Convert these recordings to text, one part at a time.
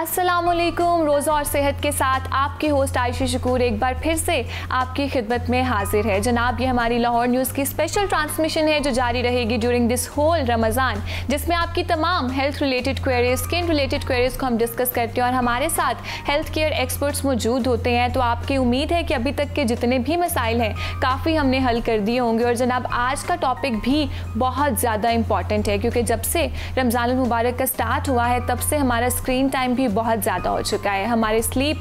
अस्सलामुअलैकुम। रोज़ा और सेहत के साथ आपकी होस्ट आयशा शकूर एक बार फिर से आपकी खिदमत में हाजिर है। जनाब, ये हमारी लाहौर न्यूज़ की स्पेशल ट्रांसमिशन है जो जारी रहेगी ड्यूरिंग दिस होल रमज़ान, जिसमें आपकी तमाम health related queries, skin related queries को हम डिस्कस करते हैं और हमारे साथ हेल्थ केयर एक्सपर्ट्स मौजूद होते हैं। तो आपकी उम्मीद है कि अभी तक के जितने भी मसाइल हैं काफ़ी हमने हल कर दिए होंगे। और जनाब, आज का टॉपिक भी बहुत ज़्यादा इंपॉर्टेंट है क्योंकि जब से रमज़ान मुबारक का स्टार्ट हुआ है तब से हमारा स्क्रीन टाइम भी बहुत ज़्यादा हो चुका है। हमारे स्लीप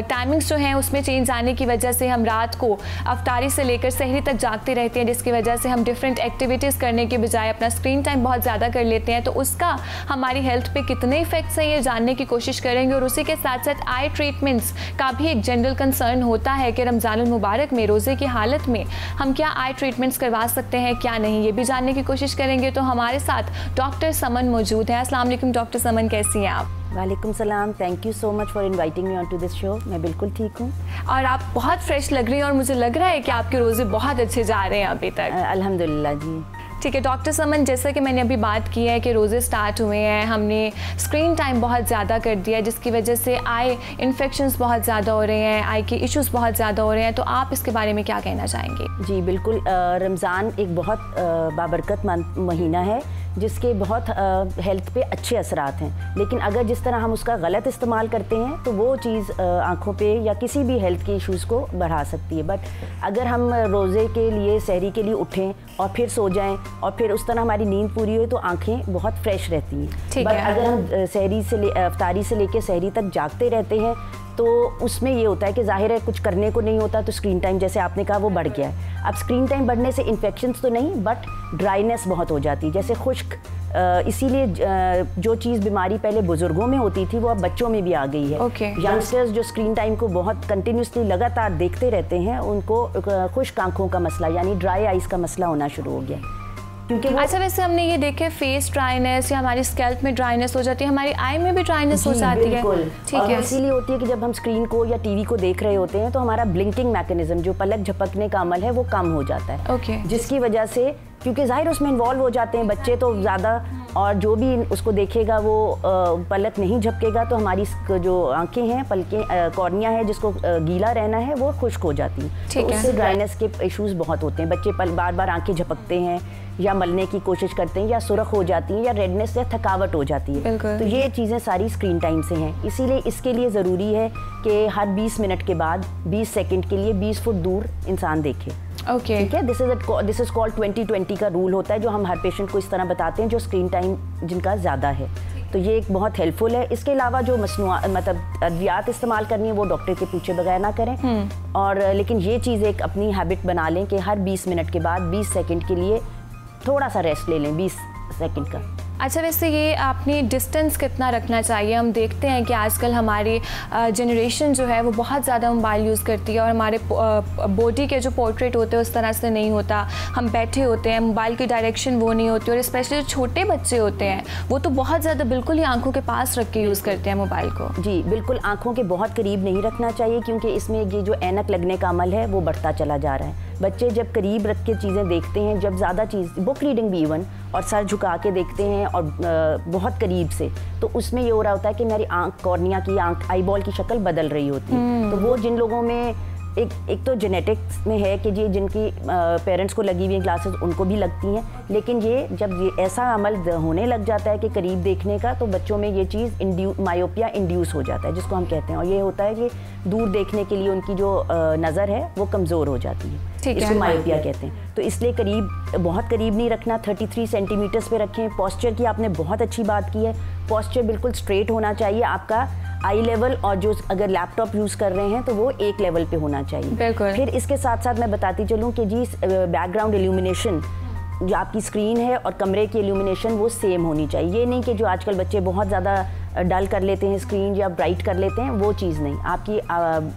टाइमिंग्स जो हैं उसमें चेंज आने की वजह से हम रात को अफ्तारी से लेकर सहरी तक जागते रहते हैं, जिसकी वजह से हम डिफरेंट एक्टिविटीज़ करने के बजाय अपना स्क्रीन टाइम बहुत ज़्यादा कर लेते हैं। तो उसका हमारी हेल्थ पे कितने इफेक्ट्स हैं ये जानने की कोशिश करेंगे। और उसी के साथ साथ आई ट्रीटमेंट्स का भी एक जनरल कंसर्न होता है कि रमज़ानुल मुबारक में रोज़े की हालत में हम क्या आई ट्रीटमेंट्स करवा सकते हैं क्या नहीं, ये भी जानने की कोशिश करेंगे। तो हमारे साथ डॉक्टर समन मौजूद हैं। अस्सलाम वालेकुम डॉक्टर समन, कैसी हैं आप? वालेकुम सलाम, thank you so much for inviting me on to this show. मैं बिल्कुल ठीक हूँ और आप बहुत फ्रेश लग रही हैं और मुझे लग रहा है कि आपके रोज़े बहुत अच्छे जा रहे हैं अभी तक। अल्हम्दुलिल्लाह जी। ठीक है डॉक्टर समन, जैसा कि मैंने अभी बात की है कि रोज़े स्टार्ट हुए हैं, हमने स्क्रीन टाइम बहुत ज़्यादा कर दिया है जिसकी वजह से आई इन्फेक्शंस बहुत ज़्यादा हो रहे हैं, आई के इश्यूज़ बहुत ज़्यादा हो रहे हैं। तो आप इसके बारे में क्या कहना चाहेंगे? जी बिल्कुल, रमज़ान एक बहुत बाबरकत महीना है जिसके बहुत हेल्थ पे अच्छे असरात हैं, लेकिन अगर जिस तरह हम उसका गलत इस्तेमाल करते हैं तो वो चीज़ आँखों पे या किसी भी हेल्थ के इश्यूज़ को बढ़ा सकती है। बट अगर हम रोज़े के लिए सहरी के लिए उठें और फिर सो जाएं और फिर उस तरह हमारी नींद पूरी हो तो आँखें बहुत फ्रेश रहती हैं। बट अगर हम सहरी से अफ्तारी से लेकर सहरी तक जागते रहते हैं तो उसमें ये होता है कि जाहिर है कुछ करने को नहीं होता, तो स्क्रीन टाइम जैसे आपने कहा वो बढ़ गया है। अब स्क्रीन टाइम बढ़ने से इन्फेक्शंस तो नहीं बट ड्राइनेस बहुत हो जाती है, जैसे खुश्क। इसीलिए जो चीज़ बीमारी पहले बुजुर्गों में होती थी वो अब बच्चों में भी आ गई है। यंगस्टर्स जो स्क्रीन टाइम को बहुत कंटिन्यूसली लगातार देखते रहते हैं उनको खुश्क आँखों का मसला यानी ड्राई आइज़ का मसला होना शुरू हो गया। अच्छा, वैसे हमने ये देखे फेस ड्राइनेस या हमारी स्कैल्प में ड्राइनेस हो जाती है, हमारी आई में भी ड्राइनेस हो जाती है। ठीक है, इसीलिए होती है कि जब हम स्क्रीन को या टीवी को देख रहे होते हैं तो हमारा ब्लिंकिंग मैकेनिज्म जो पलक झपकने का अमल है वो कम हो जाता है। जिसकी वजह से, क्योंकि जाहिर उसमें इन्वॉल्व हो जाते हैं बच्चे तो ज़्यादा, और जो भी उसको देखेगा वो पलक नहीं झपकेगा तो हमारी जो आंखें हैं, पलकें, कॉर्निया है जिसको गीला रहना है वो खुश्क हो जाती है। तो उससे ड्राइनेस के इश्यूज़ बहुत होते हैं। बच्चे बार बार आंखें झपकते हैं या मलने की कोशिश करते हैं या सुरख हो जाती है या रेडनेस या थकावट हो जाती है। तो ये चीज़ें सारी स्क्रीन टाइम से हैं। इसीलिए इसके लिए ज़रूरी है कि हर 20 मिनट के बाद 20 सेकंड के लिए 20 फुट दूर इंसान देखे। ठीक है, दिस इज़ कॉल्ड 20-20 का रूल होता है जो हम हर पेशेंट को इस तरह बताते हैं जो स्क्रीन टाइम जिनका ज़्यादा है। तो ये एक बहुत हेल्पफुल है। इसके अलावा जो मतलब अद्वियात इस्तेमाल करनी है वो डॉक्टर के पूछे बगैर ना करें। और लेकिन ये चीज़ एक अपनी हैबिट बना लें कि हर 20 मिनट के बाद 20 सेकंड के लिए थोड़ा सा रेस्ट ले लें, 20 सेकंड का। अच्छा, वैसे ये आपने डिस्टेंस कितना रखना चाहिए? हम देखते हैं कि आजकल हमारी जनरेशन जो है वो बहुत ज़्यादा मोबाइल यूज़ करती है और हमारे बॉडी के जो पोर्ट्रेट होते हैं उस तरह से नहीं होता। हम बैठे होते हैं, मोबाइल की डायरेक्शन वो नहीं होती, और स्पेशली जो छोटे बच्चे होते हैं वो तो बहुत ज़्यादा बिल्कुल ही आंखों के पास रख के यूज़ करते हैं मोबाइल को। जी बिल्कुल, आँखों के बहुत करीब नहीं रखना चाहिए क्योंकि इसमें ये जो ऐनक लगने का अमल है वो बढ़ता चला जा रहा है। बच्चे जब करीब रख के चीज़ें देखते हैं, जब ज़्यादा चीज़ बुक रीडिंग भी इवन, और सर झुका के देखते हैं और बहुत करीब से, तो उसमें ये हो रहा होता है कि मेरी आँख, कॉर्निया की आँख, आई बॉल की शक्ल बदल रही होती है। तो वो जिन लोगों में एक तो जेनेटिक्स में है कि ये जिनकी पेरेंट्स को लगी हुई ग्लासेस उनको भी लगती हैं, लेकिन ये जब ये ऐसा अमल होने लग जाता है कि करीब देखने का तो बच्चों में ये चीज़ मायोपिया इंड्यूस हो जाता है जिसको हम कहते हैं। और ये होता है कि दूर देखने के लिए उनकी जो नज़र है वो कमज़ोर हो जाती है, इसको मायोपिया कहते हैं। तो इसलिए बहुत करीब नहीं रखना, 33 सेंटीमीटर्स पे रखें। पोस्चर की आपने बहुत अच्छी बात की है, पोस्चर बिल्कुल स्ट्रेट होना चाहिए आपका, आई लेवल, और जो अगर लैपटॉप यूज़ कर रहे हैं तो वो एक लेवल पे होना चाहिए। फिर इसके साथ साथ मैं बताती चलूँ कि जी बैकग्राउंड इल्यूमिनेशन जो आपकी स्क्रीन है और कमरे की इल्यूमिनेशन वो सेम होनी चाहिए। ये नहीं कि जो आजकल बच्चे बहुत ज़्यादा डल कर लेते हैं स्क्रीन या ब्राइट कर लेते हैं, वो चीज़ नहीं। आपकी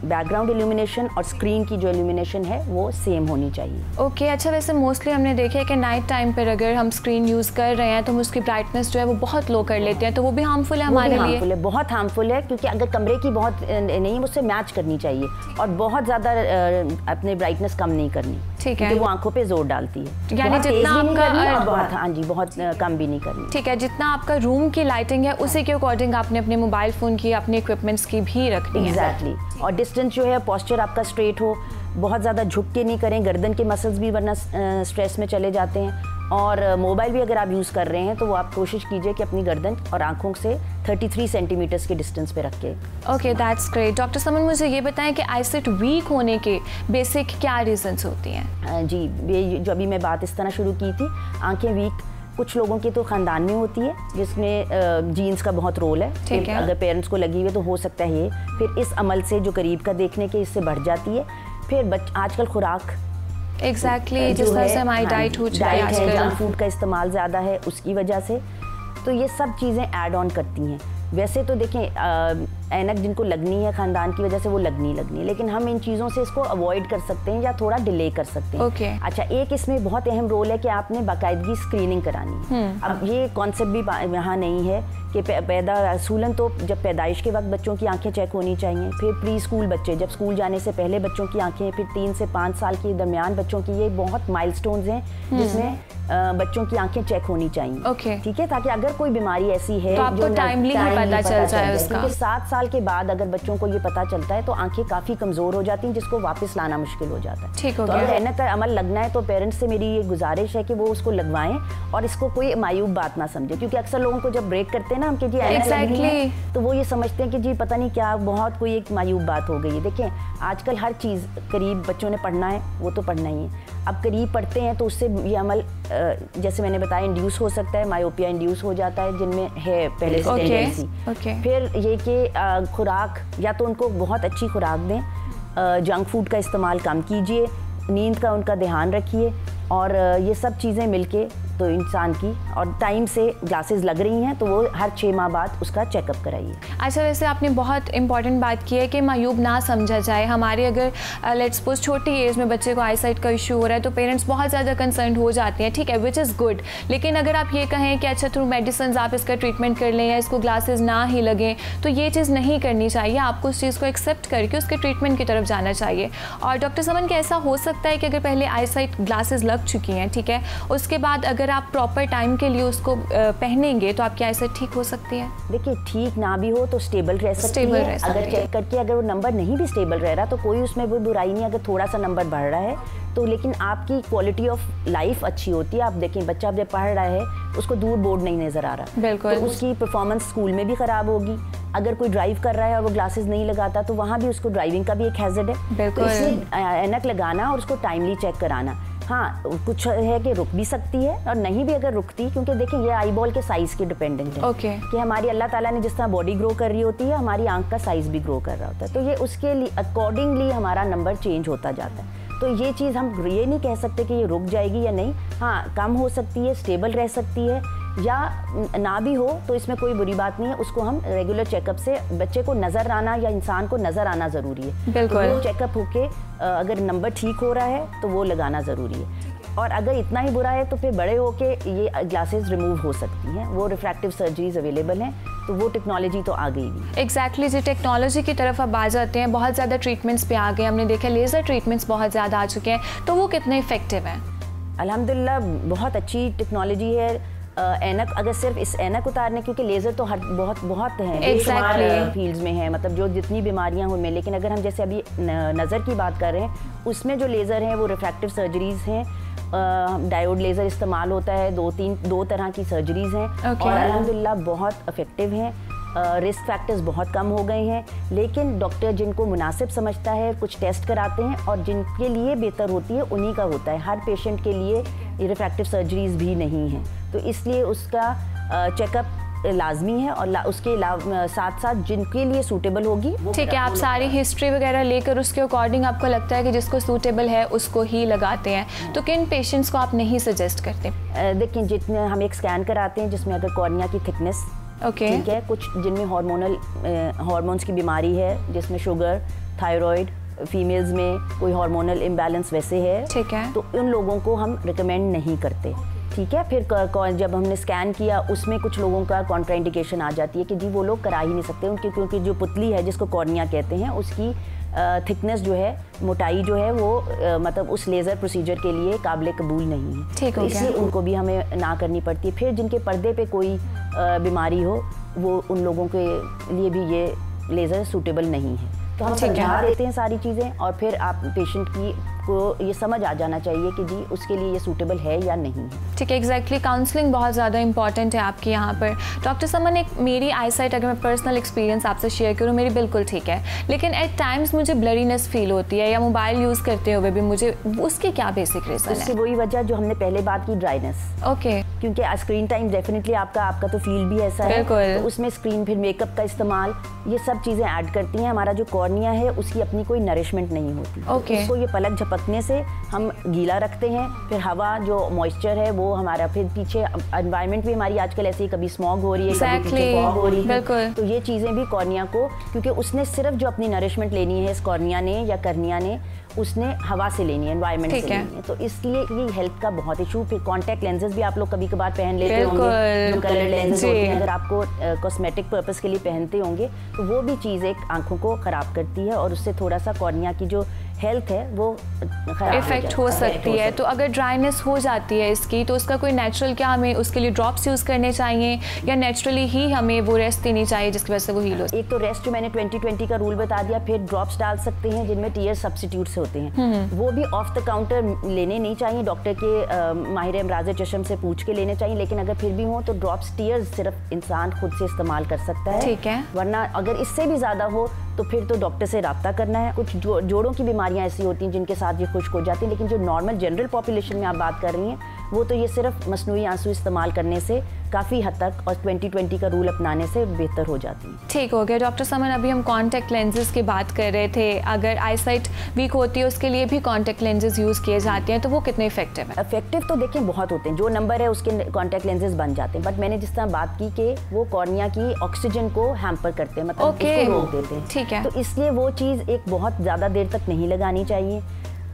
बैकग्राउंड इल्यूमिनेशन और स्क्रीन की जो इल्यूमिनेशन है वो सेम होनी चाहिए। ओके, अच्छा, वैसे मोस्टली हमने देखा है कि नाइट टाइम पर अगर हम स्क्रीन यूज़ कर रहे हैं तो हम उसकी ब्राइटनेस जो है वो बहुत लो कर लेते हैं, तो वो भी हार्मफुल है हमारे लिए? बहुत हार्मफुल है, क्योंकि अगर कमरे की बहुत नहीं उससे मैच करनी चाहिए और बहुत ज़्यादा अपने ब्राइटनेस कम नहीं करनी। ठीक है, क्योंकि वो आंखों पे जोर डालती है। यानी जितना आपका बहुत, हाँ जी, बहुत कम भी नहीं करनी। ठीक है, जितना आपका रूम की लाइटिंग है उसी के अकॉर्डिंग आपने अपने मोबाइल फ़ोन की, अपने इक्विपमेंट्स की भी रखनी है। एग्जैक्टली। और डिस्टेंस जो है, पोस्चर आपका स्ट्रेट हो, बहुत ज़्यादा झुक के नहीं करें, गर्दन के मसल्स भी वरना स्ट्रेस में चले जाते हैं। और मोबाइल भी अगर आप यूज़ कर रहे हैं तो वो आप कोशिश कीजिए कि अपनी गर्दन और आंखों से 33 सेंटीमीटर्स के डिस्टेंस पे रखें। Okay, that's great. डॉक्टर समन, मुझे ये बताएं कि आईसाइट वीक होने के बेसिक क्या रीजंस होती हैं? जी, ये जो अभी मैं बात इस तरह शुरू की थी, आंखें वीक कुछ लोगों की तो ख़ानदान में होती है, जिसमें जीन्स का बहुत रोल है। ठीक है। अगर पेरेंट्स को लगी हुई तो हो सकता है ये, फिर इस अमल से जो करीब का देखने के इससे बढ़ जाती है। फिर आजकल खुराक एग्जैक्टली जिस तरह से हमारी डाइट हो चुकी है आजकल, जंक फूड का इस्तेमाल ज़्यादा है, उसकी वजह से तो ये सब चीज़ें ऐड ऑन करती हैं। वैसे तो देखें, ऐनक जिनको लगनी है ख़ानदान की वजह से वो लगनी है, लेकिन हम इन चीज़ों से इसको अवॉइड कर सकते हैं या थोड़ा डिले कर सकते हैं। Okay. अच्छा, एक इसमें बहुत अहम रोल है कि आपने बाकायदगी स्क्रीनिंग करानी है। अब ये कॉन्सेप्ट भी यहाँ नहीं है कि असूलन तो जब पैदाइश के वक्त बच्चों की आंखें चेक होनी चाहिए, फिर प्री स्कूल बच्चे जब स्कूल जाने से पहले बच्चों की आंखें, फिर 3 से 5 साल के दरमियान बच्चों की, ये बहुत माइलस्टोन्स हैं जिसमें बच्चों की आंखें चेक होनी चाहिए। ठीक है, ताकि अगर कोई बीमारी ऐसी है तो आपको टाइमली पता चल जाए उसका। क्योंकि 7 साल के बाद अगर बच्चों को ये पता चलता है तो आंखें काफ़ी कमज़ोर हो जाती हैं, जिसको वापस लाना मुश्किल हो जाता है। ठीक हो तो गया। अगर ऐनक का अमल लगना है तो पेरेंट्स से मेरी ये गुजारिश है कि वो उसको लगवाएं और इसको कोई मायूब बात ना समझे, क्योंकि अक्सर लोगों को जब ब्रेक करते हैं ना हम कि जी ऐनक लगनी है, तो वो ये समझते हैं कि जी पता नहीं क्या बहुत कोई एक मायूब बात हो गई है। देखें, आजकल हर चीज़ करीब बच्चों ने पढ़ना है, वो तो पढ़ना ही है। अब करीब पढ़ते हैं तो उससे ये अमल जैसे मैंने बताया इंड्यूस हो सकता है, मायोपिया इंड्यूस हो जाता है जिनमें है पहले से टेंडेंसी। फिर ये कि खुराक, या तो उनको बहुत अच्छी खुराक दें, जंक फूड का इस्तेमाल कम कीजिए, नींद का उनका ध्यान रखिए, और ये सब चीज़ें मिलके तो इंसान की, और टाइम से ग्लासेस लग रही हैं तो वो हर 6 माह बाद उसका चेकअप कराइए। अच्छा, वैसे आपने बहुत इंपॉर्टेंट बात की है कि मायूब ना समझा जाए। हमारे अगर लेट्स सपोज छोटी एज में बच्चे को आईसाइट का इशू हो रहा है तो पेरेंट्स बहुत ज़्यादा कंसर्न हो जाते हैं, ठीक है, विच इज़ गुड। लेकिन अगर आप ये कहें कि अच्छा थ्रू मेडिसिन आप इसका ट्रीटमेंट कर लें या इसको ग्लासेस ना ही लगें, तो ये चीज़ नहीं करनी चाहिए। आपको उस चीज़ को एक्सेप्ट करके उसके ट्रीटमेंट की तरफ जाना चाहिए। और डॉक्टर समन, क्या ऐसा हो सकता है कि अगर पहले आईसाइट ग्लासेस लग चुकी हैं, ठीक है, उसके बाद अगर आप प्रॉपर टाइम के लिए उसको पहनेंगे तो आपकी आईसाइट ठीक हो सकती है? देखिए, ठीक ना भी हो तो स्टेबल रह सकती है। अगर चेक करके अगर वो नंबर नहीं भी स्टेबल रह रहा तो कोई उसमें कोई बुराई नहीं, अगर थोड़ा सा नंबर बढ़ रहा है तो, लेकिन आपकी क्वालिटी ऑफ लाइफ अच्छी होती है। आप देखें, बच्चा जब पढ़ रहा है उसको दूर बोर्ड नहीं नजर आ रहा, बिल्कुल, तो उसकी परफॉर्मेंस स्कूल में भी खराब होगी। अगर कोई ड्राइव कर रहा है और वो ग्लासेस नहीं लगाता तो वहाँ भी उसको ड्राइविंग का भी एक हैजर्ड है। तो इसलिए ऐनक लगाना और उसको टाइमली चेक कराना। हाँ, कुछ है कि रुक भी सकती है और नहीं भी अगर रुकती, क्योंकि देखिए ये आई बॉल के साइज के डिपेंडेंट है। कि हमारी अल्लाह ताला ने जिस तरह बॉडी ग्रो कर रही होती है, हमारी आंख का साइज भी ग्रो कर रहा होता है, तो ये उसके लिए अकॉर्डिंगली हमारा नंबर चेंज होता जाता है। तो ये चीज़ हम ये नहीं कह सकते कि ये रुक जाएगी या नहीं। हाँ, कम हो सकती है, स्टेबल रह सकती है, या ना भी हो तो इसमें कोई बुरी बात नहीं है। उसको हम रेगुलर चेकअप से, बच्चे को नज़र आना या इंसान को नज़र आना ज़रूरी है। बिल्कुल, तो वो चेकअप होके अगर नंबर ठीक हो रहा है तो वो लगाना ज़रूरी है। और अगर इतना ही बुरा है तो फिर बड़े होके ये ग्लासेस रिमूव हो सकती हैं, वो रिफ्रैक्टिव सर्जरीज अवेलेबल हैं, तो वो टेक्नोलॉजी तो आ गई भी। एग्जैक्टली जी, टेक्नोलॉजी की तरफ अब आ जाते हैं, बहुत ज़्यादा ट्रीटमेंट्स पे आ गए। हमने देखा लेज़र ट्रीटमेंट्स बहुत ज़्यादा आ चुके हैं, तो वो कितने इफेक्टिव हैं? अल्हम्दुलिल्लाह बहुत अच्छी टेक्नोलॉजी है। ऐनक, अगर सिर्फ इस ऐनक उतारने, क्योंकि लेज़र तो हर बहुत हैं, बेशुमार फील्ड्स में है, मतलब जो जितनी बीमारियां उनमें, लेकिन अगर हम जैसे अभी नज़र की बात कर रहे हैं, उसमें जो लेज़र हैं वो रिफ्रैक्टिव सर्जरीज हैं। डायोड लेज़र इस्तेमाल होता है, 2 तरह की सर्जरीज हैं, और अल्हम्दुलिल्लाह बहुत इफेक्टिव हैं। रिस्क फैक्टर्स बहुत कम हो गए हैं, लेकिन डॉक्टर जिनको मुनासिब समझता है कुछ टेस्ट कराते हैं, और जिनके लिए बेहतर होती है उन्हीं का होता है। हर पेशेंट के लिए रिफ्रैक्टिव सर्जरीज भी नहीं हैं, तो इसलिए उसका चेकअप लाजमी है, और उसके साथ साथ जिनके लिए सूटेबल होगी। ठीक है, आप सारी हिस्ट्री वगैरह लेकर उसके अकॉर्डिंग आपको लगता है कि जिसको सूटेबल है उसको ही लगाते हैं, तो किन पेशेंट्स को आप नहीं सजेस्ट करते? देखिए, जितने हम एक स्कैन कराते हैं जिसमें अगर कॉर्निया की थिकनेस ठीक है, कुछ जिनमें हार्मोन्स की बीमारी है, जिसमें शुगर, थायराइड, फीमेल्स में कोई हार्मोनल इम्बैलेंस वैसे है, ठीक है, तो उन लोगों को हम रिकमेंड नहीं करते। ठीक है, फिर जब हमने स्कैन किया उसमें कुछ लोगों का कॉन्ट्राइंडिकेशन आ जाती है कि जी वो लोग करा ही नहीं सकते, उनकी क्योंकि जो पुतली है जिसको कॉर्निया कहते हैं उसकी थिकनेस जो है, मोटाई जो है वो मतलब उस लेज़र प्रोसीजर के लिए काबिल कबूल नहीं है। ठीक हो गया। इसलिए उनको भी हमें ना करनी पड़ती है। फिर जिनके पर्दे पे कोई बीमारी हो, वो उन लोगों के लिए भी ये लेज़र सूटेबल नहीं है। तो हम समझा देते हैं सारी चीज़ें, और फिर आप पेशेंट की को ये समझ आ जाना चाहिए कि जी उसके लिए ये सूटेबल है या नहीं है। ठीक है, एग्जैक्टली काउंसलिंग बहुत ज़्यादा इंपॉर्टेंट है आपके यहाँ पर। डॉक्टर समन, एक मेरी आई साइट अगर मैं पर्सनल एक्सपीरियंस आपसे शेयर करूँ, मेरी बिल्कुल ठीक है, लेकिन एट टाइम्स मुझे ब्लरीनेस फील होती है, या मोबाइल यूज़ करते हुए भी मुझे, उसकी क्या बेसिक रीज़न है? उसकी वही वजह जो हमने पहले बात की, ड्राइनेस। ओके। क्योंकि स्क्रीन टाइम डेफिनेटली आपका तो फील्ड भी ऐसा है, तो उसमें स्क्रीन, फिर मेकअप का इस्तेमाल, ये सब चीज़ें ऐड करती हैं। हमारा जो कॉर्निया है उसकी अपनी कोई नरिशमेंट नहीं होती। ओके। उसको ये पलक झपकने से हम गीला रखते हैं, फिर हवा जो मॉइस्चर है वो हमारा, फिर पीछे एनवायरनमेंट भी हमारी आजकल ऐसी, कभी स्मॉग हो रही है, कभी पीछे फॉग हो रही है, तो ये चीज़ें भी कॉर्निया को, क्योंकि उसने सिर्फ जो अपनी नरिशमेंट लेनी है इस कॉर्निया ने या कर्निया ने, उसने हवा से लेनी है, एनवायरनमेंट से लेनी है, तो इसलिए ये हेल्थ का बहुत इशू। फिर कॉन्टैक्ट लेंसेज भी आप लोग कभी कभार पहन लेते होंगे, जो कलर लेंसेज होते हैं, अगर आपको कॉस्मेटिक पर्पस के लिए पहनते होंगे, तो वो भी चीज़ एक आंखों को ख़राब करती है, और उससे थोड़ा सा कॉर्निया की जो हेल्थ है वो इफेक्ट हो सकती है। तो अगर ड्राइनेस हो जाती है इसकी, तो उसका कोई नेचुरल, क्या हमें उसके लिए ड्रॉप्स यूज़ करने चाहिए, या नेचुरली ही हमें वो रेस्ट देनी चाहिए जिसकी वजह से वो हील हो? एक तो रेस्ट जो मैंने 2020 का रूल बता दिया, फिर ड्रॉप्स डाल सकते हैं जिनमें टीयर सब्स्टिट्यूट्स होते हैं, वो भी ऑफ द काउंटर लेने नहीं चाहिए, डॉक्टर के माहिर अमराज़ चश्म से पूछ के लेने चाहिए, लेकिन अगर फिर भी हो तो ड्रॉप्स टीयर्स सिर्फ इंसान खुद से इस्तेमाल कर सकता है। ठीक है। वरना अगर इससे भी ज़्यादा हो तो फिर तो डॉक्टर से रब्ता करना है। कुछ जोड़ों की बीमारियां ऐसी होती हैं जिनके साथ ये खुश्क हो जाती हैं, लेकिन जो नॉर्मल जनरल पॉपुलेशन में आप बात कर रही हैं, वो तो ये सिर्फ मसनूई आंसू इस्तेमाल करने से काफ़ी हद तक, और 2020 का रूल अपनाने से बेहतर हो जाती है। ठीक हो गया। डॉक्टर समन, अभी हम कॉन्टैक्ट लेंसेज की बात कर रहे थे, अगर आई साइट वीक होती है उसके लिए भी कॉन्टैक्ट लेंसेज यूज़ किए जाते हैं, तो वो कितने इफेक्टिव है? इफेक्टिव तो देखें बहुत होते हैं, जो नंबर है उसके कॉन्टैक्ट लेंसेज बन जाते हैं, बट मैंने जिस तरह बात की कि वो कॉर्निया की ऑक्सीजन को हैम्पर करते हैं, मतलब उसको रोक देते हैं। ठीक है। तो इसलिए वो चीज़ एक बहुत ज़्यादा देर तक नहीं लगानी चाहिए।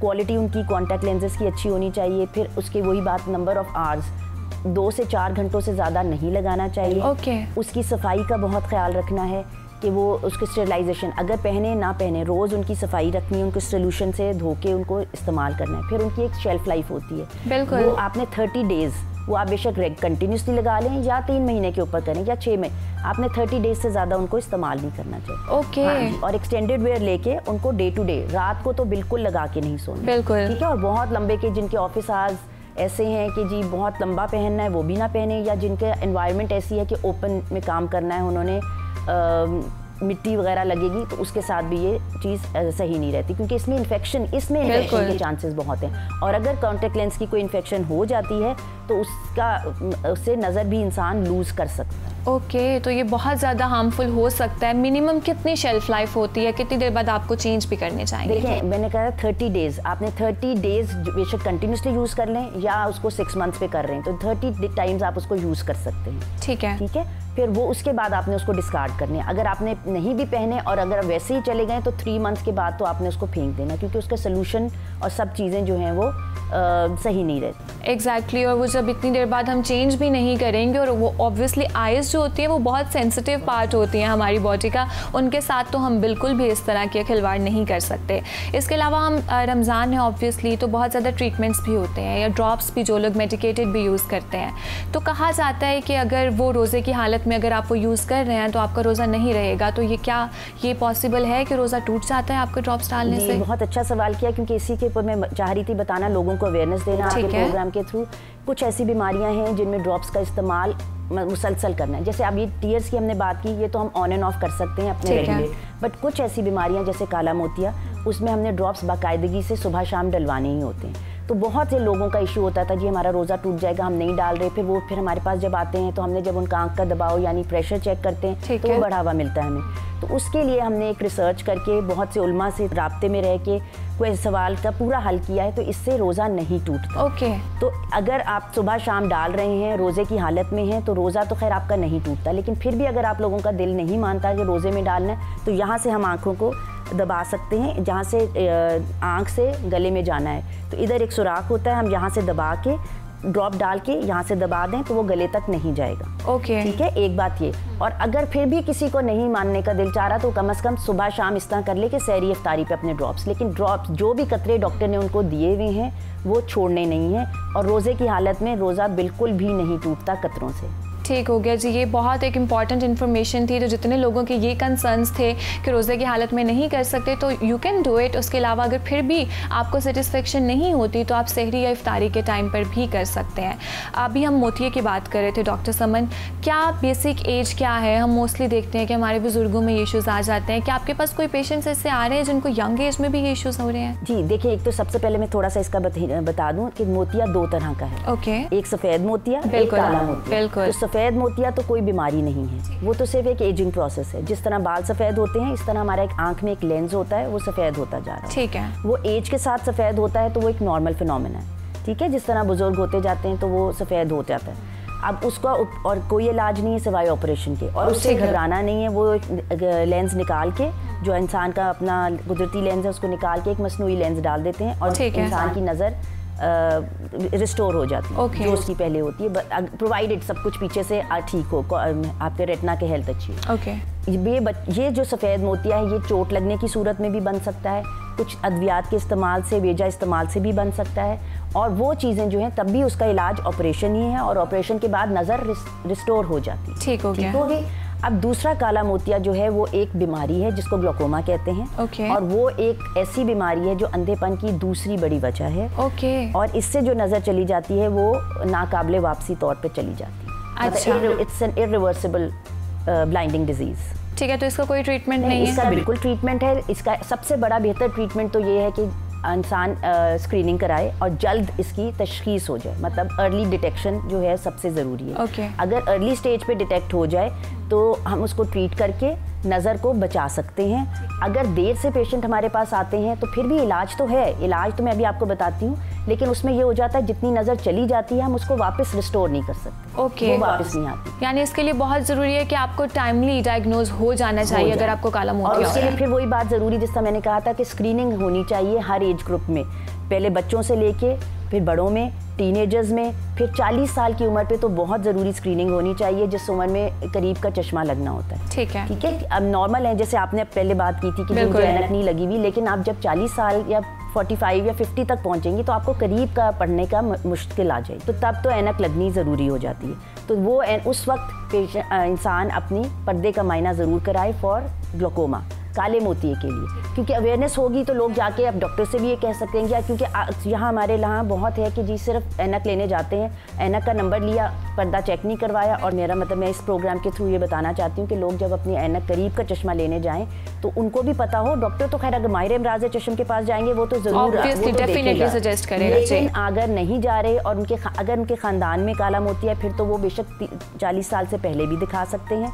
क्वालिटी उनकी कॉन्टैक्ट लेंसेज की अच्छी होनी चाहिए। फिर उसकी वही बात, नंबर ऑफ आवर्स, 2 से 4 घंटों से ज़्यादा नहीं लगाना चाहिए। ओके। उसकी सफाई का बहुत ख्याल रखना है कि वो उसके स्टेरिलाइजेशन, अगर पहने ना पहने, रोज़ उनकी सफाई रखनी है, उनको सोल्यूशन से धो के उनको इस्तेमाल करना है। फिर उनकी एक शेल्फ लाइफ होती है, बिल्कुल, वो आपने 30 डेज़, वो आप बेशक कंटिन्यूसली लगा लें या 3 महीने के ऊपर करें या 6 महीने, आपने 30 डेज से ज़्यादा उनको इस्तेमाल नहीं करना चाहिए। ओके। हाँ, और एक्सटेंडेड वेयर लेके उनको डे टू डे, रात को तो बिल्कुल लगा के नहीं सोना। बिल्कुल, ठीक है। और बहुत लंबे के जिनके ऑफिस आवर्स ऐसे हैं कि जी बहुत लंबा पहनना है, वो भी ना पहने, या जिनके एनवायरनमेंट ऐसी है कि ओपन में काम करना है, उन्होंने मिट्टी वगैरह लगेगी, तो उसके साथ भी ये चीज़ सही नहीं रहती, क्योंकि इसमें इन्फेक्शन के चांसेस बहुत हैं। और अगर कॉन्टैक्ट लेंस की कोई इन्फेक्शन हो जाती है तो उससे नज़र भी इंसान लूज़ कर सकता है। ओके, तो ये बहुत ज़्यादा हार्मफुल हो सकता है। मिनिमम कितनी शेल्फ लाइफ होती है, कितनी देर बाद आपको चेंज भी करने चाहिए? देखिए, मैंने कहा 30 डेज़, आपने 30 डेज़ बेशक कंटिन्यूसली यूज़ कर लें या उसको 6 मंथ्स पे कर रहे हैं, तो 30 टाइम्स आप उसको यूज़ कर सकते हैं। ठीक है। ठीक है। फिर वो उसके बाद आपने उसको डिस्कार्ड करने, अगर आपने नहीं भी पहने और अगर वैसे ही चले गए तो 3 मंथ्स के बाद तो आपने उसको फेंक देना, क्योंकि उसका सोल्यूशन और सब चीज़ें जो हैं वो सही नहीं रहती। एग्जैक्टली। और वो जब इतनी देर बाद हम चेंज भी नहीं करेंगे, और वो ऑब्वियसली आइज़ जो होती है वो बहुत सेंसिटिव पार्ट होती है हमारी बॉडी का, उनके साथ तो हम बिल्कुल भी इस तरह के खिलवाड़ नहीं कर सकते। इसके अलावा हम रमज़ान है ऑब्वियसली, तो बहुत ज़्यादा ट्रीटमेंट्स भी होते हैं या ड्रॉप्स भी, जो लोग मेडिकेटेड भी यूज़ करते हैं, तो कहा जाता है कि अगर वो रोज़े की हालत में अगर आप वो यूज़ कर रहे हैं तो आपका रोज़ा नहीं रहेगा, तो ये पॉसिबल है कि रोज़ा टूट जाता है आपको ड्रॉप्स डालने से? बहुत अच्छा सवाल किया, क्योंकि इसी के ऊपर मैं चाह रही थी बताना, लोगों को अवेयरनेस देना आपके प्रोग्राम के थ्रू। कुछ ऐसी बीमारियां हैं जिनमें ड्रॉप्स का इस्तेमाल मुसलसल करना है। जैसे अब ये टीयर्स की हमने बात की, ये तो हम ऑन एंड ऑफ कर सकते हैं अपने रेगुलेट, बट कुछ ऐसी बीमारियां जैसे काला मोतिया, उसमें हमने ड्रॉप्स बाकायदगी से सुबह शाम डलवाने ही होते हैं। तो बहुत से लोगों का इशू होता था, जी हमारा रोज़ा टूट जाएगा, हम नहीं डाल रहे, फिर हमारे पास जब आते हैं तो हमने जब उनका आंख का दबाव यानी प्रेशर चेक करते हैं तो वो बढ़ावा मिलता है हमें। तो उसके लिए हमने एक रिसर्च करके बहुत से उलमा से राब्ते में रह के कोई सवाल का पूरा हल किया है, तो इससे रोज़ा नहीं टूटता। ओके। तो अगर आप सुबह शाम डाल रहे हैं, रोज़े की हालत में हैं, तो रोज़ा तो खैर आपका नहीं टूटता, लेकिन फिर भी अगर आप लोगों का दिल नहीं मानता कि रोज़े में डालना है, तो यहाँ से हम आँखों को दबा सकते हैं, जहाँ से आँख से गले में जाना है, तो इधर एक सुराख होता है, हम यहाँ से दबा के ड्रॉप डाल के यहाँ से दबा दें तो वो गले तक नहीं जाएगा। ओके ठीक है, एक बात ये। और अगर फिर भी किसी को नहीं मानने का दिल चाह रहा तो कम से कम सुबह शाम इस तरह कर ले कि सहरी इफ्तारी पे अपने ड्रॉप्स, लेकिन ड्रॉप्स जो भी कतरे डॉक्टर ने उनको दिए हुए हैं वो छोड़ने नहीं हैं। और रोज़े की हालत में रोज़ा बिल्कुल भी नहीं टूटता कतरों से। ठीक हो गया जी, ये बहुत एक इम्पॉर्टेंट इन्फॉर्मेशन थी। तो जितने लोगों के ये कंसर्न्स थे कि रोज़े की हालत में नहीं कर सकते तो यू कैन डू इट। उसके अलावा अगर फिर भी आपको सेटिस्फेक्शन नहीं होती तो आप सहरी या इफ्तारी के टाइम पर भी कर सकते हैं। अभी हम मोतिये की बात कर रहे थे डॉक्टर समन, क्या बेसिक एज क्या है? हम मोस्टली देखते हैं कि हमारे बुजुर्गों में ये इशूज़ आ जाते हैं। क्या आपके पास कोई पेशेंट्स ऐसे आ रहे हैं जिनको यंग एज में भी ये इशूज़ हो रहे हैं? जी देखिए, एक तो सबसे पहले मैं थोड़ा सा इसका बता दूं कि मोतिया 2 तरह का है। ओके, एक सफ़ेद मोतिया, एक काला मोतिया। बिल्कुल। तो सफ़ेद मोतिया तो कोई बीमारी नहीं है, वो तो सिर्फ एक एजिंग प्रोसेस है। जिस तरह बाल सफ़ेद होते हैं इस तरह हमारा एक आंख में एक लेंस होता है, वो सफ़ेद होता जा रहा है। ठीक है, वो एज के साथ सफ़ेद होता है तो वो एक नॉर्मल फिनोमेना है। ठीक है, जिस तरह बुजुर्ग होते जाते हैं तो वो सफ़ेद हो जाता है। अब उसका और कोई इलाज नहीं है सिवाय ऑपरेशन के, और उससे घबराना नहीं है। वो एक लेंस निकाल के, जो इंसान का अपना कुदरती लेंस है उसको निकाल के एक मसनूई लेंस डाल देते हैं और इंसान की नज़र रिस्टोर हो जाती है जो उसकी पहले होती है, प्रोवाइडेड सब कुछ पीछे से ठीक हो, आपके रेटिना की हेल्थ अच्छी हो। ओके, ये जो सफ़ेद मोतिया है ये चोट लगने की सूरत में भी बन सकता है, कुछ अद्वियात के इस्तेमाल से, बेजा इस्तेमाल से भी बन सकता है, और वो चीज़ें जो हैं तब भी उसका इलाज ऑपरेशन ही है और ऑपरेशन के बाद नज़र रिस्टोर हो जाती है। ठीक हो गई। अब दूसरा काला मोतिया जो है वो एक बीमारी है जिसको ग्लोकोमा कहते हैं। ओके। और वो एक ऐसी बीमारी है जो अंधेपन की दूसरी बड़ी वजह है। ओके। और इससे जो नज़र चली जाती है वो नाकाबिले वापसी तौर पे चली जाती है। अच्छा। It's an irreversible blinding disease. ठीक है, तो इसका कोई ट्रीटमेंट नहीं है? इसका बिल्कुल ट्रीटमेंट है। इसका सबसे बड़ा बेहतर ट्रीटमेंट तो ये है कि इंसान स्क्रीनिंग कराए और जल्द इसकी तशखीस हो जाए, मतलब अर्ली डिटेक्शन जो है सबसे ज़रूरी है। Okay. अगर अर्ली स्टेज पे डिटेक्ट हो जाए तो हम उसको ट्रीट करके नज़र को बचा सकते हैं। अगर देर से पेशेंट हमारे पास आते हैं तो फिर भी इलाज तो है, इलाज तो मैं अभी आपको बताती हूँ, लेकिन उसमें ये हो जाता है जितनी नज़र चली जाती है हम उसको वापस रिस्टोर नहीं कर सकते। ओके, वो वापस नहीं आती। यानी इसके लिए बहुत ज़रूरी है कि आपको टाइमली डायग्नोज हो जाना चाहिए अगर आपको काला मोतिया और उसके लिए फिर वही बात ज़रूरी जिस तरह मैंने कहा था कि स्क्रीनिंग होनी चाहिए हर एज ग्रुप में, पहले बच्चों से लेके फिर बड़ों में, टीनेजर्स में, फिर 40 साल की उम्र पे तो बहुत ज़रूरी स्क्रीनिंग होनी चाहिए जिस उम्र में करीब का चश्मा लगना होता है। ठीक है, ठीक है। अब नॉर्मल है, जैसे आपने पहले बात की थी कि जिनको ऐनक नहीं लगी हुई, लेकिन आप जब 40 साल या 45 या 50 तक पहुंचेंगी तो आपको करीब का पढ़ने का मुश्किल आ जाएगी, तो तब तो ऐनक लगनी ज़रूरी हो जाती है। तो वो उस वक्त इंसान अपनी पर्दे का मायना ज़रूर कराए फॉर ग्लोकोमा, काले मोतिये के लिए, क्योंकि अवेयरनेस होगी तो लोग जाके अब डॉक्टर से भी ये कह सकते हैं। या क्योंकि यहाँ हमारे यहाँ बहुत है कि जी सिर्फ ऐनक लेने जाते हैं, ऐनक का नंबर लिया, पर्दा चेक नहीं करवाया। और मेरा मतलब मैं इस प्रोग्राम के थ्रू ये बताना चाहती हूँ कि लोग जब अपनी ऐनक करीब का चश्मा लेने जाएं तो उनको भी पता हो। डॉक्टर तो खैर अगर माहिर इमराज चश्म के पास जाएंगे वो तो ज़रूर सजेस्ट करेगा, लेकिन अगर नहीं जा रहे और अगर उनके ख़ानदान में काला मोतिया फिर तो वो बेशक 40 साल से पहले भी दिखा सकते हैं।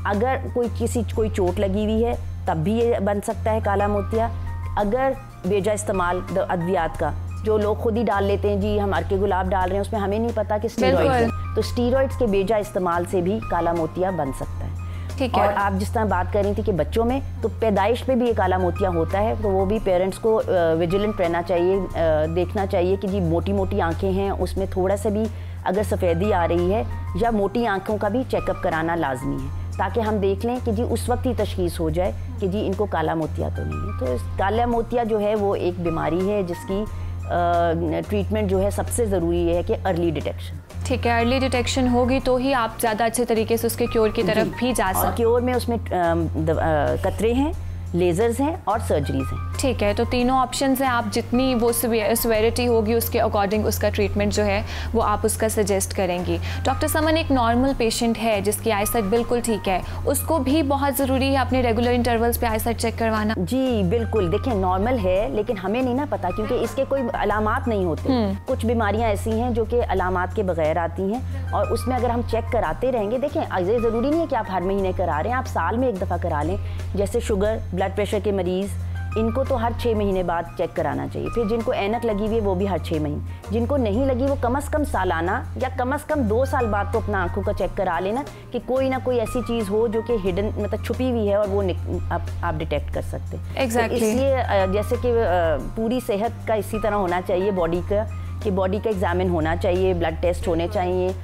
अगर कोई चोट लगी हुई है तब भी ये बन सकता है काला मोतिया। अगर बेजा इस्तेमाल अद्वियात का, जो लोग खुद ही डाल लेते हैं, जी हम अर्के गुलाब डाल रहे हैं, उसमें हमें नहीं पता कि स्टीरॉइड्स है, तो स्टीरॉइड्स के बेजा इस्तेमाल से भी काला मोतिया बन सकता है। ठीक है। और आप जिस तरह बात कर रही थी कि बच्चों में, तो पैदाइश पे भी ये काला मोतिया होता है, तो वो भी पेरेंट्स को विजिलेंट रहना चाहिए, देखना चाहिए कि जी मोटी मोटी आँखें हैं, उसमें थोड़ा सा भी अगर सफ़ेदी आ रही है या मोटी आँखों का भी चेकअप कराना लाजमी है, ताकि हम देख लें कि जी उस वक्त ही तशखीस हो जाए कि जी इनको काला मोतिया तो नहीं है। तो काला मोतिया जो है वो एक बीमारी है जिसकी ट्रीटमेंट जो है सबसे ज़रूरी है कि अर्ली डिटेक्शन। ठीक है, अर्ली डिटेक्शन होगी तो ही आप ज़्यादा अच्छे तरीके से उसके क्योर की तरफ भी जा सकते हैं। क्योर में उसमें कतरे हैं, लेज़र्स हैं और सर्जरीज हैं। ठीक है, तो तीनों ऑप्शंस हैं। आप जितनी वो सिवियरिटी होगी उसके अकॉर्डिंग उसका ट्रीटमेंट जो है वो आप उसका सजेस्ट करेंगी। डॉक्टर समन, एक नॉर्मल पेशेंट है जिसकी आईसाइट बिल्कुल ठीक है, उसको भी बहुत ज़रूरी है अपने रेगुलर इंटरवल्स पे आईसाइट चेक करवाना? जी बिल्कुल। देखिए नॉर्मल है लेकिन हमें नहीं ना पता, क्योंकि इसके कोई अलामात नहीं होते। कुछ बीमारियाँ ऐसी हैं जो कि अलामात के बगैर आती हैं और उसमें अगर हम चेक कराते रहेंगे, देखें ये ज़रूरी नहीं है कि आप हर महीने करा रहे हैं, आप साल में एक दफ़ा करा लें। जैसे शुगर, ब्लड प्रेशर के मरीज़, इनको तो हर 6 महीने बाद चेक कराना चाहिए। फिर जिनको ऐनक लगी हुई है वो भी हर 6 महीने, जिनको नहीं लगी वो कम से कम सालाना या कम से कम 2 साल बाद तो अपना आंखों का चेक करा लेना कि कोई ना कोई ऐसी चीज़ हो जो कि हिडन, मतलब छुपी हुई है और वो आप डिटेक्ट कर सकते हैं। Exactly. तो इसलिए जैसे कि पूरी सेहत का इसी तरह होना चाहिए बॉडी का कि बॉडी का एग्जामिन होना चाहिए, ब्लड टेस्ट होने चाहिए,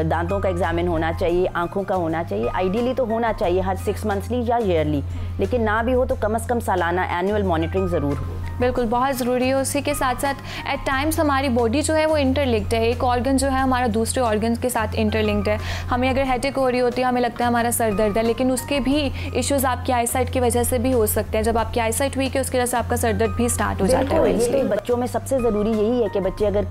दांतों का एग्जामिन होना चाहिए, आंखों का होना चाहिए। आइडियली तो होना चाहिए हर 6 मंथली या ईयरली, लेकिन ना भी हो तो कम से कम सालाना एनुअल मॉनिटरिंग ज़रूर हो। बिल्कुल, बहुत ज़रूरी है। उसी के साथ साथ एट टाइम्स हमारी बॉडी जो है वो इंटरलिंक्ड है, एक ऑर्गन जो है हमारा दूसरे ऑर्गन के साथ इंटरलिंक्ड है। हमें अगर हेडेक हो रही होती है, हमें लगता है हमारा सर दर्द है, लेकिन उसके भी इश्यूज़ आपकी आईसाइट की वजह से भी हो सकते हैं। जब आपकी आईसाइट वीक है उसकी वजह से आपका सर दर्द भी स्टार्ट हो जाता है। ये तो बच्चों में सबसे ज़रूरी यही है कि बच्चे अगर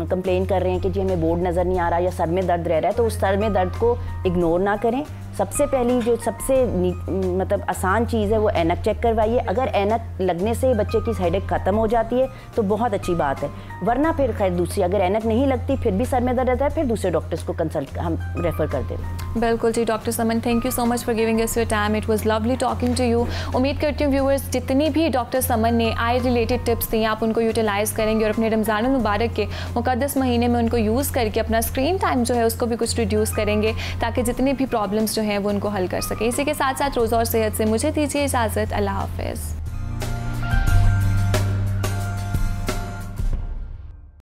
कंप्लेन कर रहे हैं कि जी हमें बोर्ड नज़र नहीं आ रहा या सर में दर्द रह रहा है, तो उस सर में दर्द को इग्नोर ना करें। सबसे पहली जो सबसे मतलब आसान चीज़ है वो ऐनक चेक करवाइए। अगर ऐनक लगने से बच्चे की हेडेक ख़त्म हो जाती है तो बहुत अच्छी बात है, वरना फिर खैर दूसरी अगर ऐनक नहीं लगती फिर भी सर में दर्द रहता है, फिर दूसरे डॉक्टर्स को कंसल्ट हम रेफ़र कर देते हैं। बिल्कुल जी। डॉक्टर समन, thank you so much for giving us your time. It was lovely talking to you. उम्मीद करती हूँ व्यूअर्स जितनी भी डॉक्टर समन ने आई रिलेटेड टिप्स दी आप उनको यूटिलाइज़ करेंगे और अपने रमज़ान मुबारक के मुक़द्दस महीने में उनको यूज़ करके अपना स्क्रीन टाइम जो है उसको भी कुछ रिड्यूस करेंगे, ताकि जितनी भी प्रॉब्लम्स जो हैं वो उनको हल कर सके। इसी के साथ साथ रोज़ा और सेहत से मुझे दीजिए इजाज़त। अल्लाह हाफ़िज़।